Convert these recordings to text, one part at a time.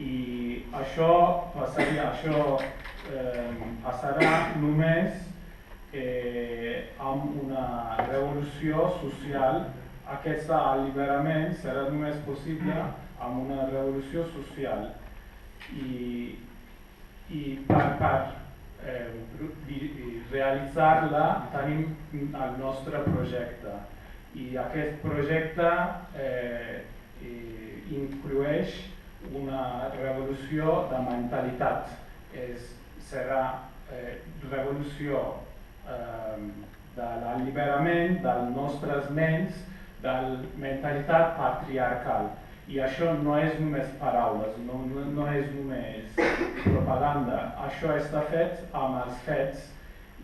I això passarà només amb una revolució social. Aquest alliberament serà només possible amb una revolució social. I per realitzar-la tenim el nostre projecte. I aquest projecte incloeix una revolució de mentalitat. Serà revolució de l'alliberament dels nostres ments de la mentalitat patriarcal. I això no és només paraules, no és només propaganda. Això està fet amb els fets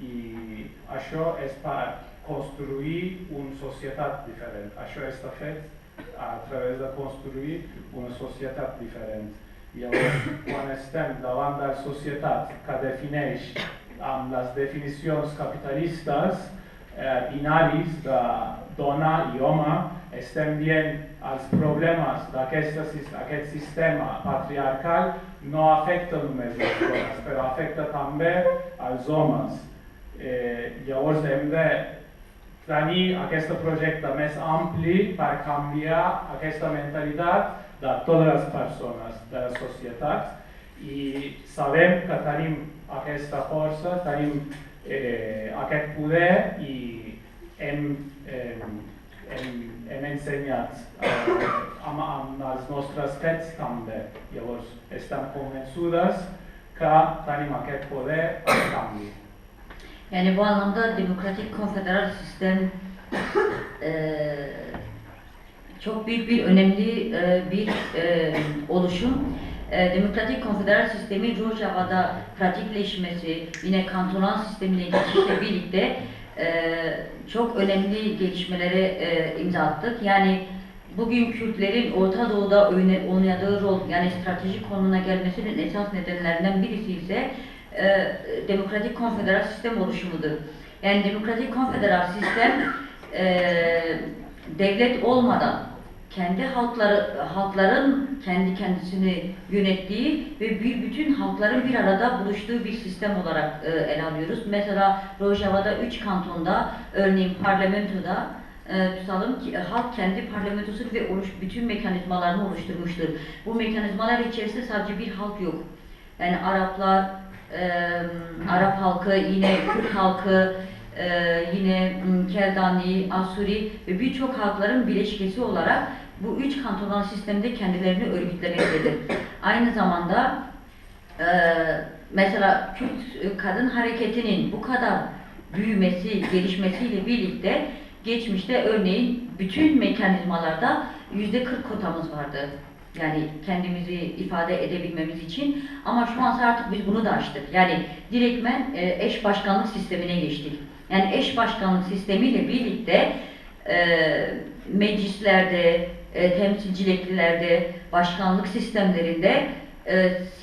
i això és per construir una societat diferent. Això està fet a través de construir una societat diferent. Llavors, quan estem davant de la societat que defineix amb les definicions capitalistes binaris de dona i home, estem dient els problemes d'aquest sistema patriarcal no afecta només les dones, però afecta també els homes. Llavors hem de tenir aquest projecte més ampli per canviar aquesta mentalitat de totes les persones de les societats i sabem que tenim aquesta força, tenim aquest poder i hem ensenyat amb els nostres fets també. Llavors estem convençudes que tenim aquest poder per canvi. Yani bu anlamda demokratik konfederal sistem çok büyük bir önemli bir oluşum. Demokratik konfederal sistemi Rojava'da pratikleşmesi, yine kantonal sistemine geçişle birlikte çok önemli gelişmelere imza attık. Yani bugün Kürtlerin Orta Doğu'da oynadığı rol, yani stratejik konumuna gelmesinin esas nedenlerinden birisi ise demokratik konfederal sistem oluşumudur. Yani demokratik konfederal sistem devlet olmadan kendi halkların kendi kendisini yönettiği ve bütün halkların bir arada buluştuğu bir sistem olarak ele alıyoruz. Mesela Rojava'da 3 kantonda, örneğin parlamentoda tutalım ki halk kendi parlamentosunu ve bütün mekanizmalarını oluşturmuştur. Bu mekanizmalar içerisinde sadece bir halk yok. Yani Araplar, Arap halkı, yine Kürt halkı, yine Keldani, Asuri ve birçok halkların bileşkesi olarak bu 3 kantonal sistemde kendilerini örgütlemektedir. Aynı zamanda mesela Kürt kadın hareketinin bu kadar büyümesi, gelişmesiyle birlikte geçmişte örneğin bütün mekanizmalarda %40 kotamız vardı. Yani kendimizi ifade edebilmemiz için. Ama şu an artık biz bunu da aştık. Yani direktmen eş başkanlık sistemine geçtik. Yani eş başkanlık sistemiyle birlikte meclislerde, temsilciliklerde, başkanlık sistemlerinde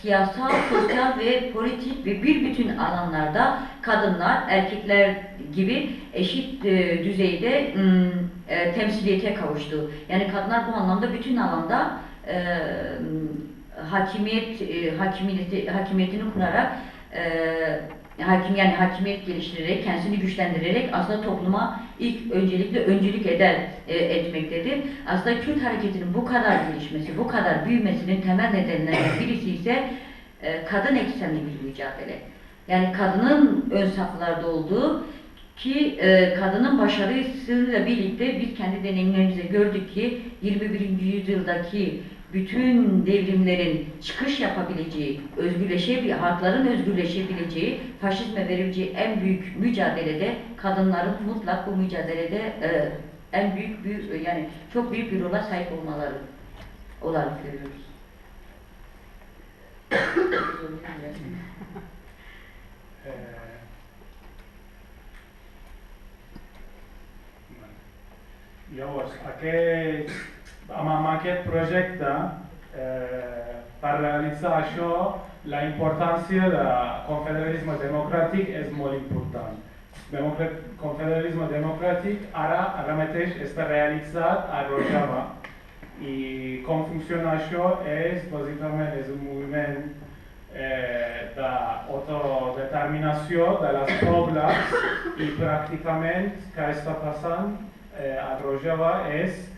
siyasal, sosyal ve politik ve bir bütün alanlarda kadınlar, erkekler gibi eşit düzeyde temsiliyete kavuştu. Yani kadınlar bu anlamda bütün alanda hakimiyetini kurarak hakimiyet geliştirerek, kendisini güçlendirerek aslında topluma ilk öncelikle öncülük etmektedir. Aslında Kürt hareketinin bu kadar gelişmesi, bu kadar büyümesinin temel nedenlerinden birisi ise kadın eksenli bir mücadele. Yani kadının ön saflarda olduğu ki kadının başarısıyla birlikte biz kendi deneyimlerimizde gördük ki 21. yüzyıldaki bütün devrimlerin çıkış yapabileceği, halkların özgürleşebileceği, faşizme verileceği en büyük mücadelede kadınların mutlak bu mücadelede en büyük yani çok büyük bir rola sahip olmaları olarak görüyoruz. Llavors, amb aquest projecte, per realitzar això, la importància de confederalisme democràtic és molt important. Confederalisme democràtic ara mateix està realitzat a Rojava Y cómo funciona eso es básicamente es un movimiento de autodeterminación de las poblas y prácticamente que está pasando a Rojava es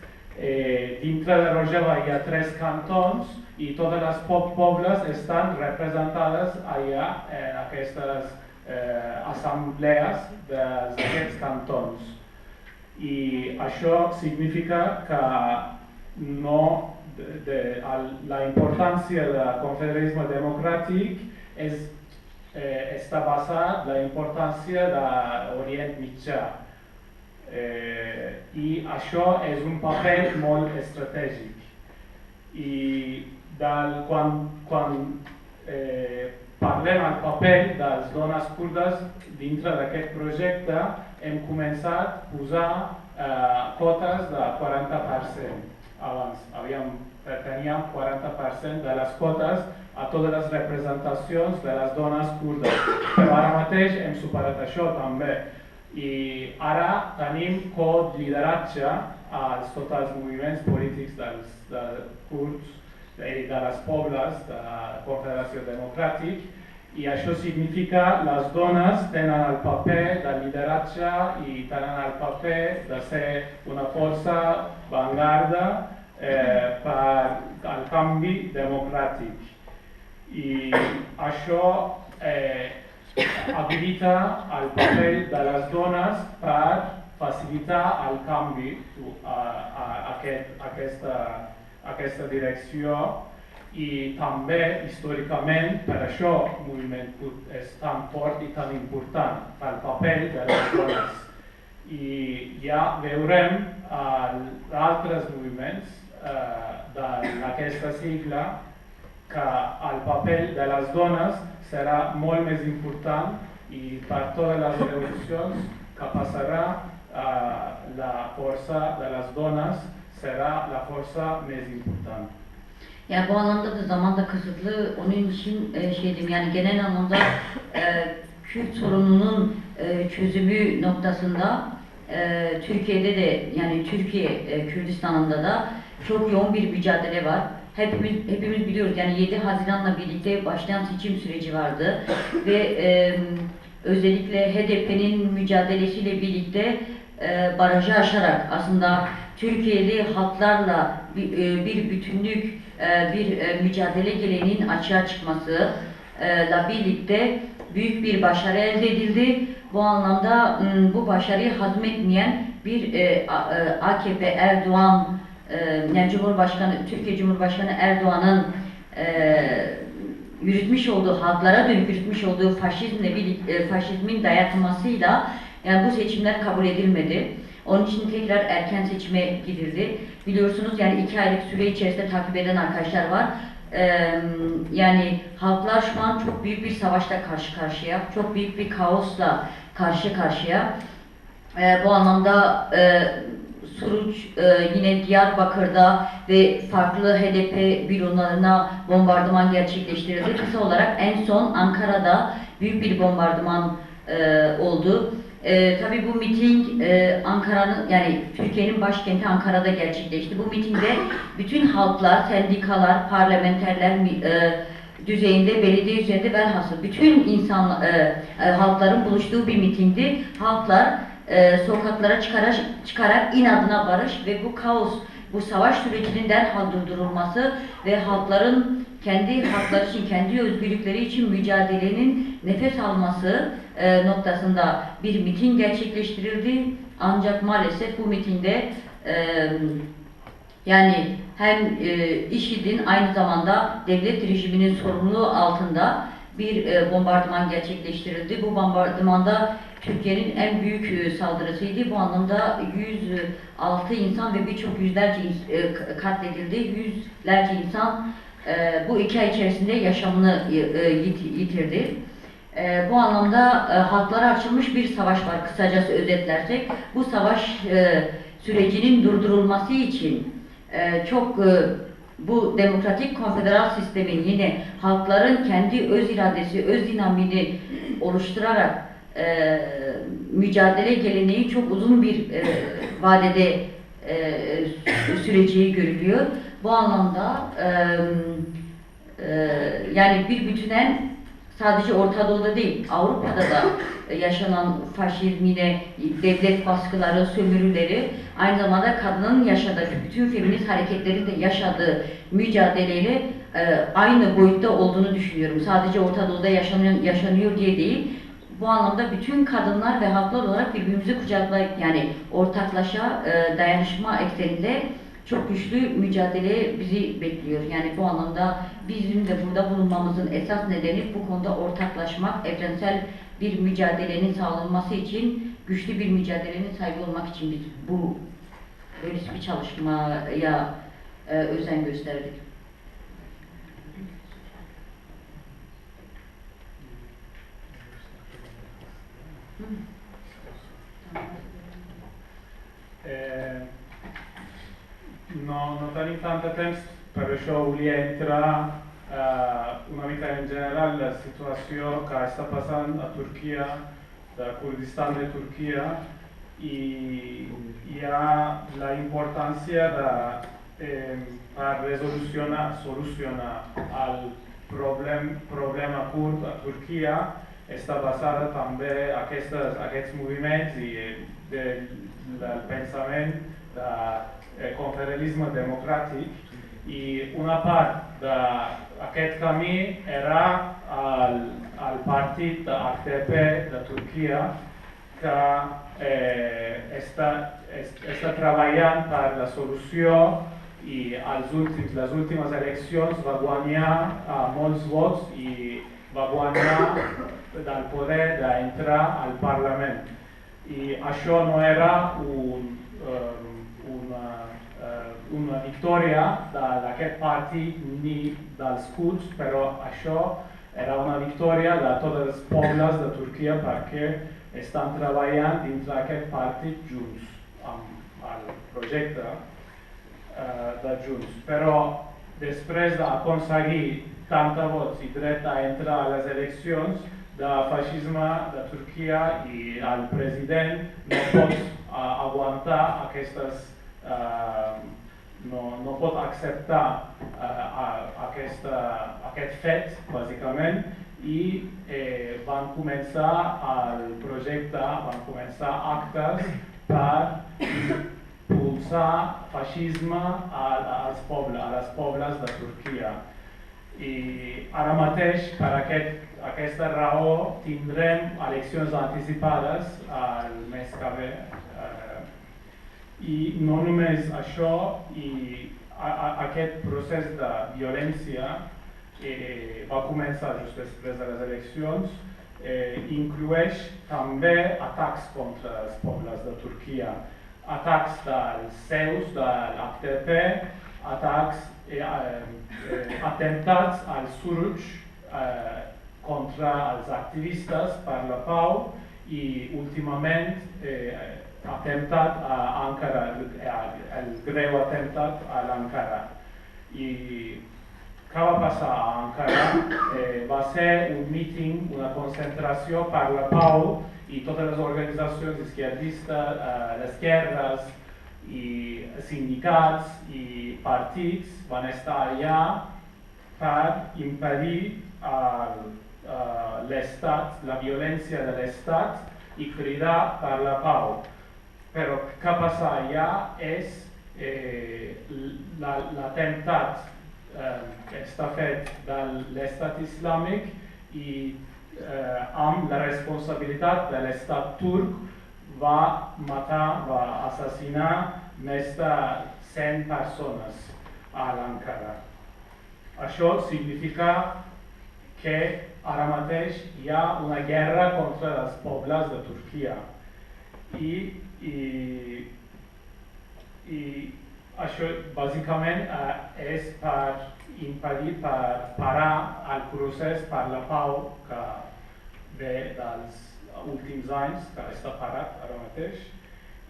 dentro de Rojava hay 3 cantones y todas las poblas están representadas allá en estas asambleas de aquests cantons. I això significa que no, la importància del confederalisme democràtic està basada en la importància de l'Orient Mitjà. I això és un paper molt estratègic. I quan parlem del paper de les dones kurdes dintre d'aquest projecte, hem començat a posar quotes de 40%. Abans teníem 40% de les quotes a totes les representacions de les dones kurdes. Però ara mateix hem superat això també. I ara tenim co-lideratge a tots els moviments polítics dels kurds i de les pobles de la Confederació Democràtica, i això significa que les dones tenen el paper de lideratge i tenen el paper de ser una força vanguarda per al canvi democràtic. I això habilita el paper de les dones per facilitar el canvi a aquesta direcció. I també, històricament, per això el moviment kurd és tan fort i tan important, pel paper de les dones. I ja veurem altres moviments d'aquesta sigla que el paper de les dones serà molt més important i per totes les revolucions que passarà la força de les dones serà la força més important. Yani bu anlamda da zaman da kısıtlı, onun için yani genel anlamda Kürt sorununun çözümü noktasında Türkiye'de de yani Türkiye Kürdistan'ında da çok yoğun bir mücadele var. Hepimiz biliyoruz yani 7 Haziran'la birlikte başlayan seçim süreci vardı ve özellikle HDP'nin mücadelesiyle birlikte barajı aşarak aslında Türkiye'li halklarla bir bütünlük, bir mücadele geleneğinin açığa çıkmasıyla birlikte büyük bir başarı elde edildi. Bu anlamda bu başarıyı hazmetmeyen bir AKP Erdoğan, yani Türkiye Cumhurbaşkanı Erdoğan'ın halklara dönük yürütmüş olduğu faşizmin dayatılmasıyla yani bu seçimler kabul edilmedi. Onun için tekrar erken seçime gidildi. Biliyorsunuz yani 2 aylık süre içerisinde takip eden arkadaşlar var. Yani halklar şu an çok büyük bir savaşla karşı karşıya, çok büyük bir kaosla karşı karşıya. Bu anlamda Suruç, yine Diyarbakır'da ve farklı HDP bürolarına bombardıman gerçekleştirildi. Kısa olarak en son Ankara'da büyük bir bombardıman oldu. Tabii bu miting Ankara'nın yani Türkiye'nin başkenti Ankara'da gerçekleşti. Bu mitingde bütün halklar, sendikalar, parlamenterler düzeyinde, belediye düzeyinde velhasıl bütün halkların buluştuğu bir mitingdi. Halklar sokaklara çıkarak inadına barış ve bu kaos, bu savaş sürecinin derhal durdurulması ve halkların kendi hakları için, kendi özgürlükleri için mücadelenin nefes alması noktasında bir miting gerçekleştirildi. Ancak maalesef bu mitingde yani hem IŞİD'in aynı zamanda devlet rejiminin sorumluluğu altında bir bombardıman gerçekleştirildi. Bu bombardımanda Türkiye'nin en büyük saldırısıydı. Bu anlamda 106 insan ve birçok yüzlerce katledildi. Yüzlerce insan bu 2 ay içerisinde yaşamını yitirdi. Bu anlamda halklara açılmış bir savaş var. Kısacası özetlersek, bu savaş sürecinin durdurulması için bu demokratik konfederal sistemin yine halkların kendi öz iradesi, öz dinamini oluşturarak mücadele geleneği çok uzun bir vadede süreci görülüyor. Bu anlamda yani bir bütünen sadece Orta Doğu'da değil, Avrupa'da da yaşanan faşizm, yine devlet baskıları, sömürüleri, aynı zamanda kadının yaşadığı, bütün feminist hareketlerin de yaşadığı mücadeleyle aynı boyutta olduğunu düşünüyorum. Sadece Orta Doğu'da yaşanıyor diye değil. Bu anlamda bütün kadınlar ve halklar olarak birbirimizi kucaklayıp, yani ortaklaşa dayanışma ekseninde çok güçlü mücadele bizi bekliyor. Yani bu anlamda bizim de burada bulunmamızın esas nedeni bu konuda ortaklaşmak, evrensel bir mücadelenin sağlanması için, güçlü bir mücadelenin sahibi olmak için biz bu böyle bir çalışmaya özen gösterdik. No tenim tant de temps, per això volia entrar una mica en general la situació que està passant a Turquia, de Kurdistan de Turquia, i hi ha la importància de per solucionar el problema kurd a Turquia. Està basada també aquests moviments i del pensament de confederalisme democràtic, i una part d'aquest camí era el partit d'HDP de Turquia, que està treballant per la solució, i les últimes eleccions va guanyar molts vots i va guanyar del poder d'entrar al Parlament. I això no era una victòria d'aquest partit ni dels kurds, però això era una victòria de tots els pobles de Turquia, perquè estan treballant dins d'aquest partit junts, amb el projecte de Junts. Però després d'aconseguir tants vots i dret a entrar a les eleccions, del feixisme de Turquia, i el president no pot aguantar no pot acceptar aquest fet, bàsicament, i van començar el projecte, van començar actes per impulsar feixisme a les pobles de Turquia. I ara mateix, per aquesta raó, tindrem eleccions anticipades el mes que ve. I no només això, i aquest procés de violència va començar just després de les eleccions, inclueix també atacs contra els pobles de Turquia, atacs dels seus, de l'HDP, atemptats al Suruç contra els activistes per la pau, i últimament atemptat a Ankara, el greu atemptat a l'Ankara. I què va passar a Ankara? Va ser un míting, una concentració per la pau, i totes les organitzacions izquierdistes, d'esquerres, i sindicats i partits van estar allà per impedir l'Estat, la violència de l'Estat, i cridar per la pau. Però què passa allà és l'atemptat que està fet de l'Estat islàmic, i amb la responsabilitat de l'Estat turc va matar, va assassinar més de 100 persones a l'Ankara. Això significa que ara mateix hi ha una guerra contra els pobles de Turquia. I això bàsicament és per impedir, per parar el procés per la pau que ve dels últims anys, que està parat ara mateix.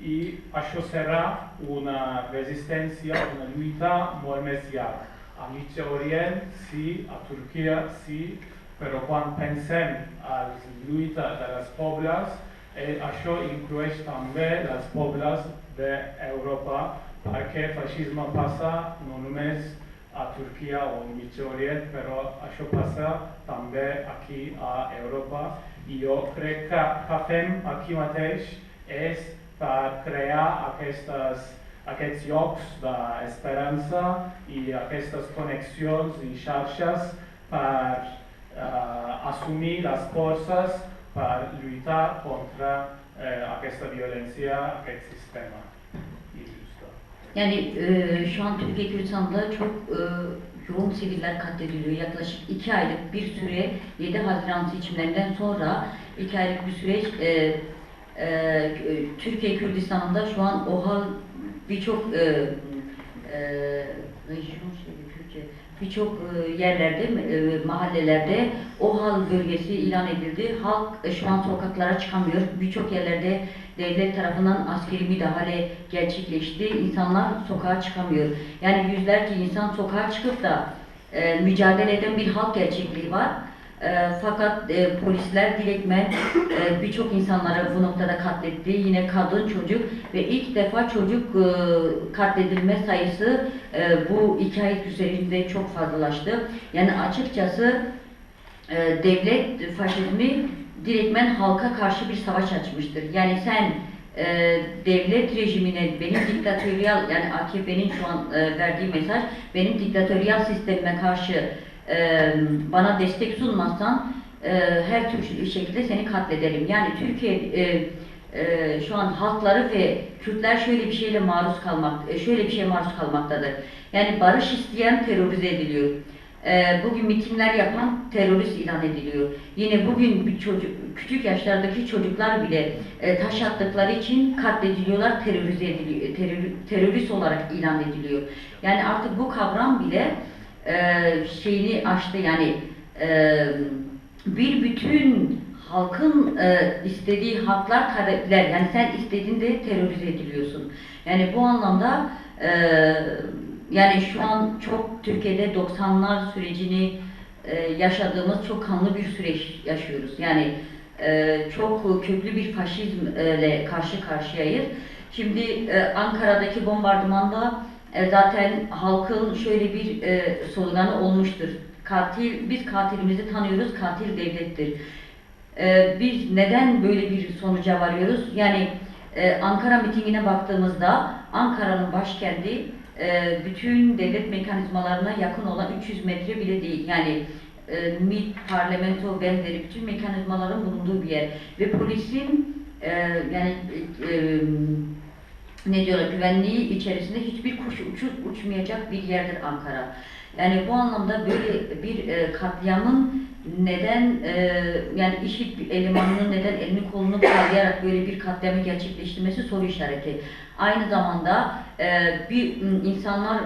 I això serà una resistència, una lluita molt més llarga. A Mitjà Orient sí, a Turquia sí, però quan pensem en la lluita de les pobles, això inclueix també els pobles d'Europa, Perché fascismo passa non només a Turquia o al Mitjà Orient, però això passa també aquí a Europa. I jo crec que fem aquí mateix és per crear aquests llocs d'esperança i aquestes connexions i xarxes per assumir les forces per lluitar contra aquesta violència, aquest sistema injusto. Yani şu an Türkiye Kürdistan'da çok yoğun siviller katlediliyor. Yaklaşık 2 aylık bir süre 7 Haziran seçimlerinden sonra 2 aylık bir süreç Türkiye Kürdistan'ında şu an OHAL birçok birçok yerlerde, mahallelerde OHAL bölgesi ilan edildi. Halk şu an sokaklara çıkamıyor. Birçok yerlerde devlet tarafından askeri müdahale gerçekleşti. İnsanlar sokağa çıkamıyor. Yani yüzlerce insan sokağa çıkıp da mücadele eden bir halk gerçekliği var. Fakat polisler direktmen birçok insanları bu noktada katletti. Yine kadın, çocuk ve ilk defa çocuk katledilme sayısı bu 2 ay üzerinde çok fazlalaştı. Yani açıkçası devlet faşizmi direktmen halka karşı bir savaş açmıştır. Yani sen devlet rejimine, benim diktatöryal, yani AKP'nin şu an verdiği mesaj, benim diktatöryal sistemime karşı bana destek sunmazsan her türlü şekilde seni katlederim. Yani Türkiye şu an halkları ve Kürtler şöyle bir şeye maruz kalmaktadır. Yani barış isteyen terörize ediliyor. Bugün mitingler yapan terörist ilan ediliyor. Yine bugün bir küçük yaşlardaki çocuklar bile taş attıkları için katlediliyorlar, terörize ediliyor, terörist olarak ilan ediliyor. Yani artık bu kavram bile şeyini aştı, yani bir bütün halkın istediği haklar, talepler, yani sen istediğinde terörize ediliyorsun. Yani bu anlamda yani şu an çok Türkiye'de 90'lar sürecini yaşadığımız çok kanlı bir süreç yaşıyoruz. Yani çok köklü bir faşizmle karşı karşıyayız. Şimdi Ankara'daki bombardımanda zaten halkın şöyle bir sloganı olmuştur. Biz katilimizi tanıyoruz, katil devlettir. Biz neden böyle bir sonuca varıyoruz? Yani Ankara mitingine baktığımızda Ankara'nın başkenti bütün devlet mekanizmalarına yakın olan 300 metre bile değil. Yani MİT, parlamento benzeri bütün mekanizmaların bulunduğu bir yer. Ve polisin yani ne diyorlar, güvenliği içerisinde hiçbir kuş uçmayacak bir yerdir Ankara. Yani bu anlamda böyle bir katliamın neden yani IŞİD elemanının neden elini kolunu bağlayarak böyle bir katliamı gerçekleştirmesi soru işareti. Aynı zamanda bir insanlar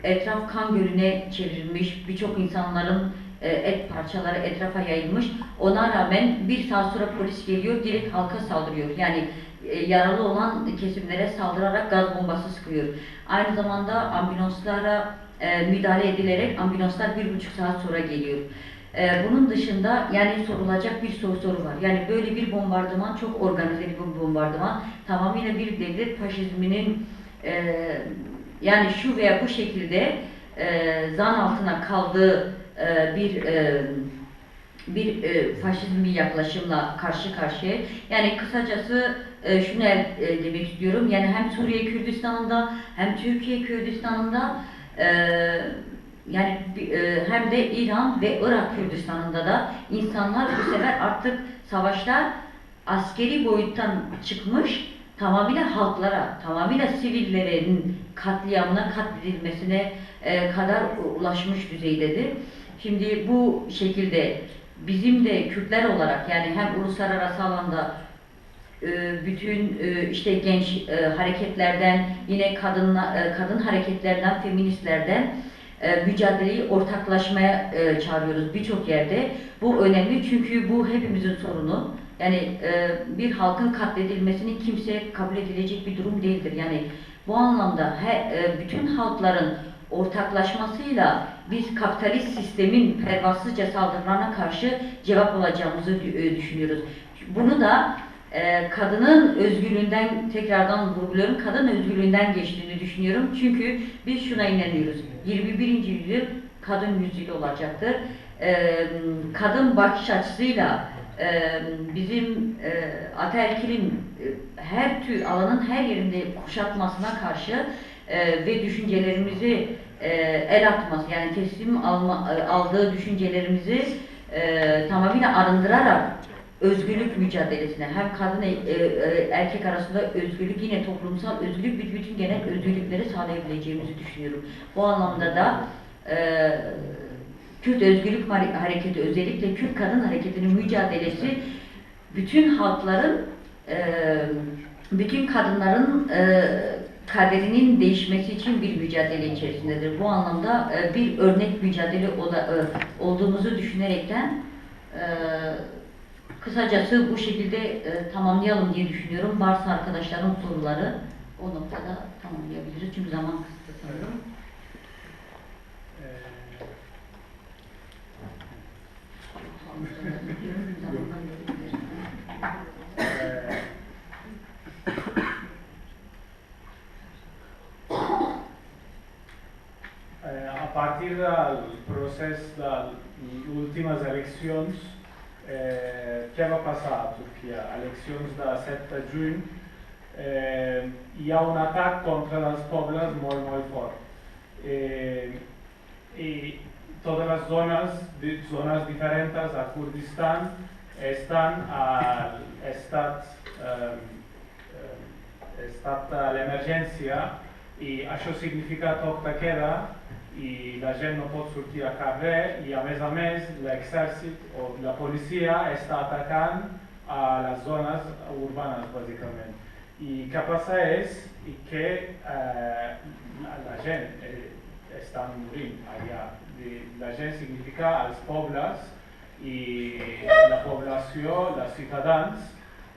etraf kan gölüne çevrilmiş, birçok insanların et parçaları etrafa yayılmış. Ona rağmen bir saat sonra polis geliyor, direkt halka saldırıyor. Yani yaralı olan kesimlere saldırarak gaz bombası sıkıyor. Aynı zamanda ambulanslara müdahale edilerek ambulanslar 1,5 saat sonra geliyor. Bunun dışında yani sorulacak bir soru var. Yani böyle bir bombardıman, çok organize bir bombardıman, tamamıyla bir devlet faşizminin yani şu veya bu şekilde zan altına kaldığı bir faşizmi yaklaşımla karşı karşıya. Yani kısacası şunu demek istiyorum. Yani hem Suriye Kürdistan'ında hem Türkiye Kürdistan'ında yani hem de İran ve Irak Kürdistan'ında da insanlar bu sefer artık savaşlar askeri boyuttan çıkmış, tamamıyla halklara, tamamıyla sivillerin katliamına, katledilmesine kadar ulaşmış düzeydedir. Şimdi bu şekilde bizim de Kürtler olarak, yani hem uluslararası alanda bütün işte genç hareketlerden, yine kadın hareketlerden, feministlerden mücadeleyi ortaklaşmaya çağırıyoruz birçok yerde. Bu önemli çünkü bu hepimizin sorunu. Yani bir halkın katledilmesini kimse kabul edilecek bir durum değildir. Yani bu anlamda bütün halkların ortaklaşmasıyla biz kapitalist sistemin pervasızca saldırılarına karşı cevap olacağımızı düşünüyoruz. Bunu da kadının özgürlüğünden, tekrardan vurguluyorum, kadın özgürlüğünden geçtiğini düşünüyorum. Çünkü biz şuna inanıyoruz. 21. yüzyıl kadın yüzyılı olacaktır. Kadın bakış açısıyla bizim ataerkilin her tür alanın her yerinde kuşatmasına karşı ve düşüncelerimizi el atması, yani teslim aldığı düşüncelerimizi tamamıyla arındırarak özgürlük mücadelesine, hem kadın erkek arasında özgürlük, yine toplumsal özgürlük, bütün genel özgürlükleri sağlayabileceğimizi düşünüyorum. Bu anlamda da Kürt Özgürlük Hareketi, özellikle Kürt Kadın Hareketi'nin mücadelesi bütün halkların, bütün kadınların kaderinin değişmesi için bir mücadele içerisindedir. Bu anlamda bir örnek mücadele olduğumuzu düşünerekten kısacası bu şekilde tamamlayalım diye düşünüyorum. Varsa arkadaşların soruları o noktada tamamlayabiliriz. Çünkü zaman kısıtlı sanırım. A partir del procés de les últimes eleccions, què va passar a Turquia? Eleccions de 7 de juny, hi ha un atac contra els pobles molt fort. I totes les zones diferents a Kurdistan estan a estat de l'emergència, i això significa toc de queda i la gent no pot sortir al carrer, i a més l'exèrcit o la policia està atacant a les zones urbanes, bàsicament. I què passa és que la gent està morint allà. La gent significa els pobles i la població, els ciutadans,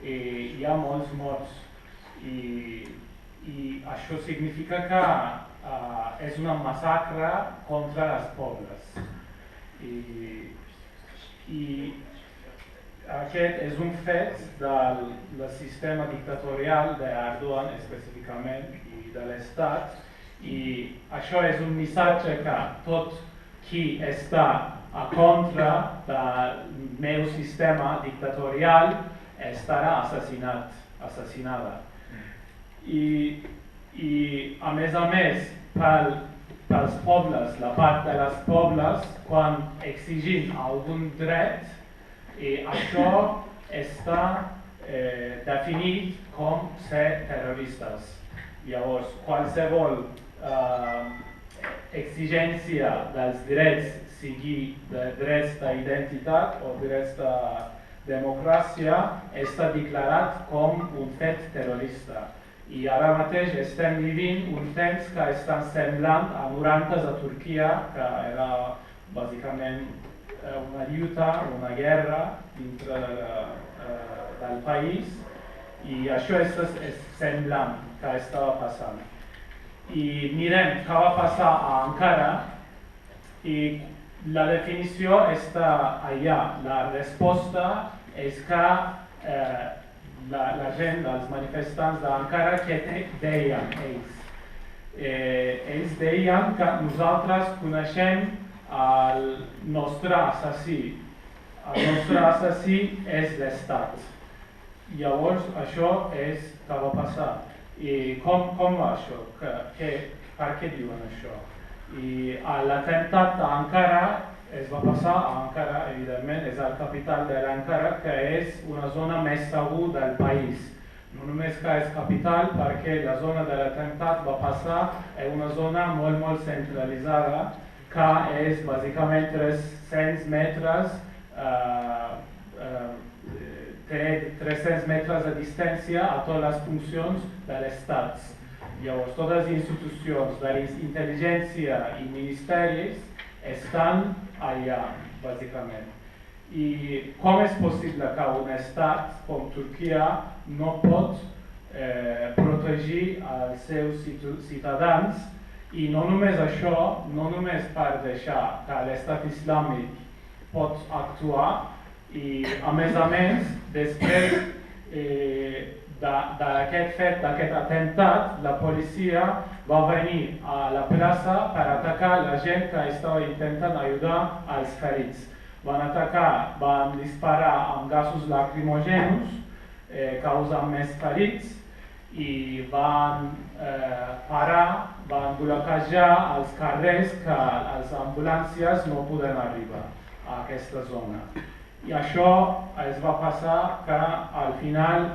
hi ha molts morts. I això significa que és una massacre contra els pobles. I aquest és un fet del sistema dictatorial d'Erdogan específicament i de l'Estat, i això és un missatge que tot qui està a contra del meu sistema dictatorial estarà assassinada. I a més, pels pobles, la part de les pobles, quan exigim algun dret, això està definit com ser terroristes. Llavors, qualsevol exigència dels drets, sigui de drets d'identitat o drets de democràcia, està declarat com un fet terrorista. I ara mateix estem vivint un temps que estan semblant a 90 a Turquia, que era bàsicament una lluita, una guerra dintre del país, i això és semblant que estava passant. I mirem què va passar a Ankara, i la definició està allà. La resposta és que la gent, els manifestants d'Ankara, què deien ells? Ells deien que nosaltres coneixem el nostre assassí. El nostre assassí és l'Estat. Llavors, això és que va passar. I com va això? Per què diuen això? I l'atemptat d'Ankara es va passar a Ankara, evidentment, és el capital de l'Ankara, que és una zona més segura del país. No només que és capital, perquè la zona de l'atemptat va passar en una zona molt centralitzada, que és bàsicament 300 metres, té 300 metres de distància a totes les funcions de l'Estat. Llavors, totes les institucions de l'intel·ligència i ministeris estan allà, bàsicament. I com és possible que un estat com Turquia no pot protegir els seus ciutadans, i no només això, no només per deixar que l'estat islàmic pot actuar, i a més, després d'aquest fet, d'aquest atemptat, la policia va venir a la plaça per atacar la gent que estava intentant ajudar als ferits. Van atacar, van disparar amb gasos lacrimogèns, causant més ferits, i van parar, van bloquejar els carrers que les ambulàncies no poden arribar a aquesta zona. I això es va passar que al final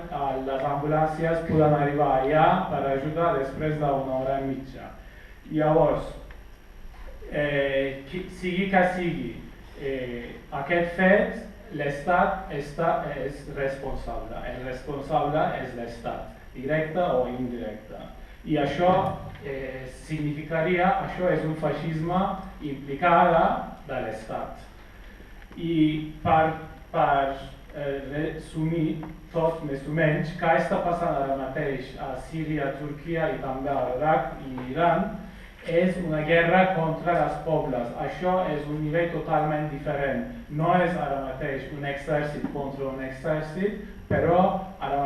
les ambulàncies poden arribar allà per ajudar després d'una hora i mitja. Llavors, sigui que sigui, aquest fet, l'Estat és responsable. El responsable és l'Estat, directe o indirecte. I això significaria, això és un feixisme implicada de l'Estat. I per resumir tot més o menys, què està passant ara mateix a Síria, Turquia i també a Iraq i Iran, és una guerra contra els pobles. Això és un nivell totalment diferent. No és ara mateix un exèrcit contra un exèrcit, però ara